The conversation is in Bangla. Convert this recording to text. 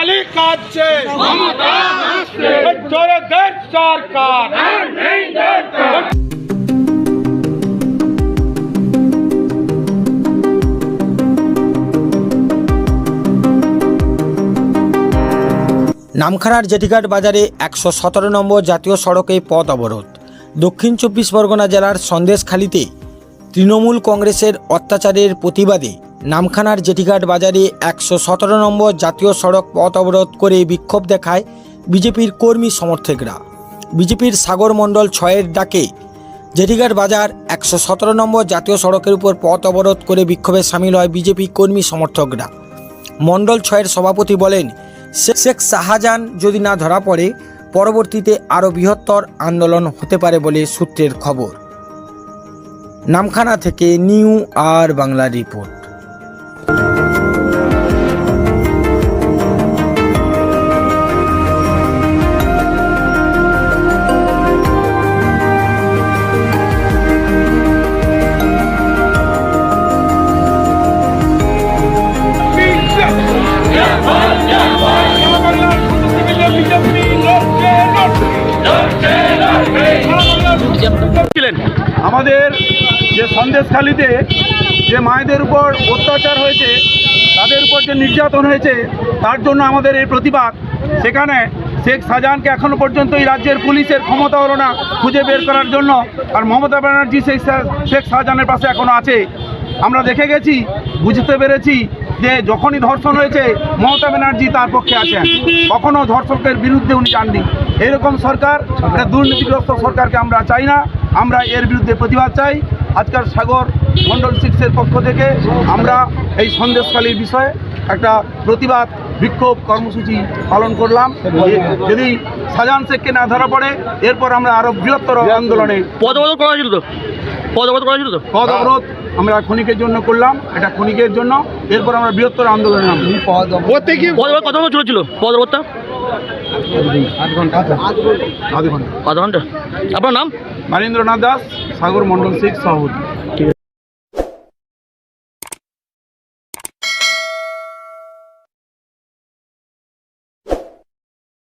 খালি কাঁদছে চোরদের সরকার। নামখানার জেটিঘাট বাজারে 117 নম্বর জাতীয় সড়কে পথ অবরোধ। দক্ষিণ চব্বিশ পরগনা জেলার সন্দেশখালীতে তৃণমূল কংগ্রেসের অত্যাচারের প্রতিবাদে নামখানার জেটিঘাট বাজারে 117 নম্বর জাতীয় সড়ক পথ অবরোধ করে বিক্ষোভ দেখায় বিজেপির কর্মী সমর্থকরা। বিজেপির সাগর মণ্ডল 6-এর ডাকে জেটিঘাট বাজার 117 নম্বর জাতীয় সড়কের উপর পথ অবরোধ করে বিক্ষোভে সামিল হয় বিজেপি কর্মী সমর্থকরা। মণ্ডল 6-এর সভাপতি বলেন, শেখ শাহজাহান যদি না ধরা পড়ে পরবর্তীতে আরও বৃহত্তর আন্দোলন হতে পারে বলে সূত্রের খবর। নামখানা থেকে নিউ আর বাংলা রিপোর্ট। আমাদের যে সন্দেশখালীতে যে মায়েদের উপর অত্যাচার হয়েছে, তাদের উপর যে নির্যাতন হয়েছে, তার জন্য আমাদের এই প্রতিবাদ। সেখানে শেখ শাহজাহানকে এখনও পর্যন্ত এই রাজ্যের পুলিশের ক্ষমতা হলো না খুঁজে বের করার জন্য, আর মমতা ব্যানার্জি শেখ শাহজাহানের পাশে এখনও আছে। আমরা দেখে গেছি, বুঝতে পেরেছি যে যখনই ধর্ষণ হয়েছে মমতা ব্যানার্জি তার পক্ষে আছেন, কখনও ধর্ষকের বিরুদ্ধে উনি যাননি। এরকম সরকার, একটা দুর্নীতিগ্রস্ত সরকারকে আমরা চাই না। আমরা এর বিরুদ্ধে প্রতিবাদ চাই। আজকাল সাগর মণ্ডল 6-এর পক্ষ থেকে আমরা এই সন্দেশখালীর বিষয়ে একটা প্রতিবাদ বিক্ষোভ কর্মসূচি পালন করলাম। যদি শাহজাহান শেখকে না ধরা পড়ে এরপর আমরা আরও বৃহত্তর আন্দোলনে পদ অবরোধ করা হয়েছিল তো পদ অবরোধ আমরা ক্ষণিকের জন্য করলাম, এটা ক্ষণিকের জন্য। এরপর আমরা বৃহত্তর আন্দোলনে নামলাম। কত চলেছিল পদ অবরোধটা? আধ ঘন্টা। আপনার নাম? মানীন্দ্রনাথ দাস, সাগর মণ্ডল 6 সভাপতি।